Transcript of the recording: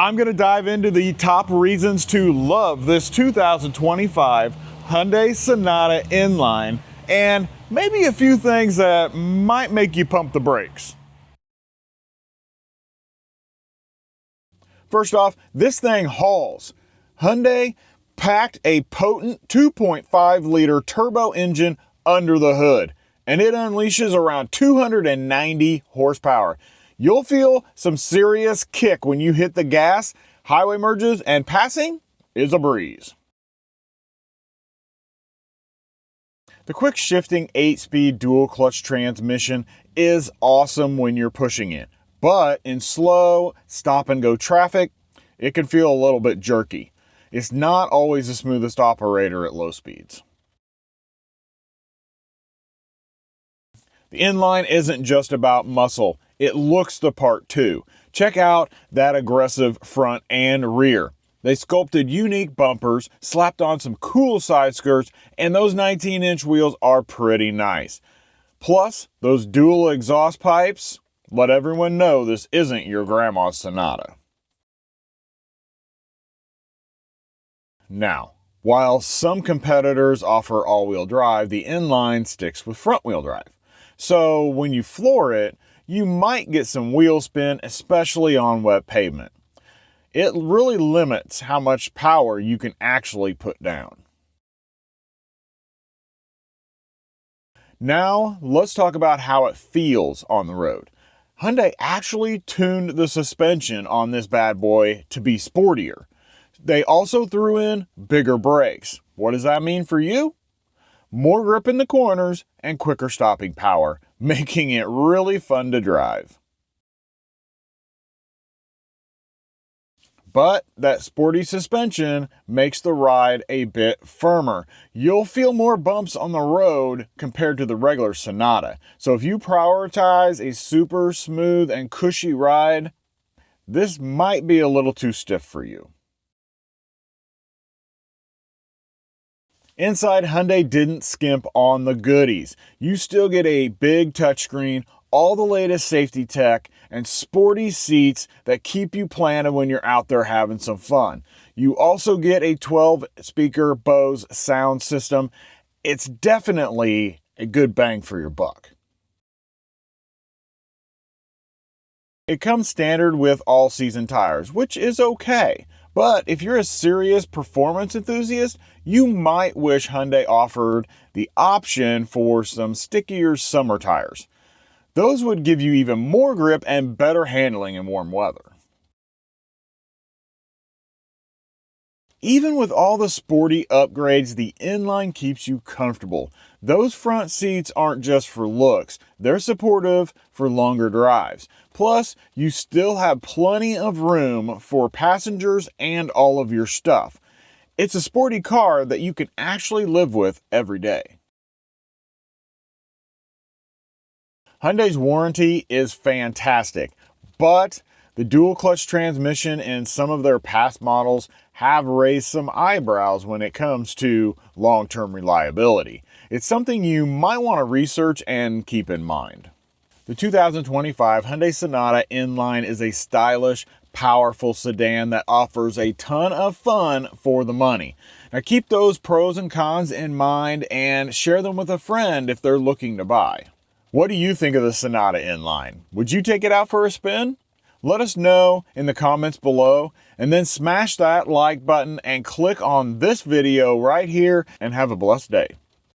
I'm going to dive into the top reasons to love this 2025 Hyundai Sonata N-Line and maybe a few things that might make you pump the brakes. First off, this thing hauls. Hyundai packed a potent 2.5-liter turbo engine under the hood, and it unleashes around 290 horsepower. You'll feel some serious kick when you hit the gas, highway merges, and passing is a breeze. The quick shifting 8-speed dual clutch transmission is awesome when you're pushing it, but in slow stop and go traffic, it can feel a little bit jerky. It's not always the smoothest operator at low speeds. The N-Line isn't just about muscle, it looks the part too. Check out that aggressive front and rear. They sculpted unique bumpers, slapped on some cool side skirts, and those 19-inch wheels are pretty nice. Plus, those dual exhaust pipes let everyone know this isn't your grandma's Sonata. Now, while some competitors offer all-wheel drive, the N-Line sticks with front-wheel drive. So when you floor it, you might get some wheel spin, especially on wet pavement. It really limits how much power you can actually put down. Now, let's talk about how it feels on the road. Hyundai actually tuned the suspension on this bad boy to be sportier. They also threw in bigger brakes. What does that mean for you? More grip in the corners and quicker stopping power, making it really fun to drive. But that sporty suspension makes the ride a bit firmer. You'll feel more bumps on the road compared to the regular Sonata. So if you prioritize a super smooth and cushy ride, this might be a little too stiff for you. Inside, Hyundai didn't skimp on the goodies. You still get a big touchscreen, all the latest safety tech, and sporty seats that keep you planted when you're out there having some fun. You also get a 12-speaker Bose sound system. It's definitely a good bang for your buck. It comes standard with all-season tires, which is okay. But if you're a serious performance enthusiast, you might wish Hyundai offered the option for some stickier summer tires. Those would give you even more grip and better handling in warm weather. Even with all the sporty upgrades, the N-Line keeps you comfortable. Those front seats aren't just for looks, they're supportive for longer drives. Plus, you still have plenty of room for passengers and all of your stuff. It's a sporty car that you can actually live with every day. Hyundai's warranty is fantastic, but the dual clutch transmission in some of their past models have raised some eyebrows when it comes to long-term reliability. It's something you might want to research and keep in mind. The 2025 Hyundai Sonata N-Line is a stylish, powerful sedan that offers a ton of fun for the money. Now keep those pros and cons in mind and share them with a friend if they're looking to buy. What do you think of the Sonata N-Line? Would you take it out for a spin? Let us know in the comments below, and then smash that like button and click on this video right here, and have a blessed day.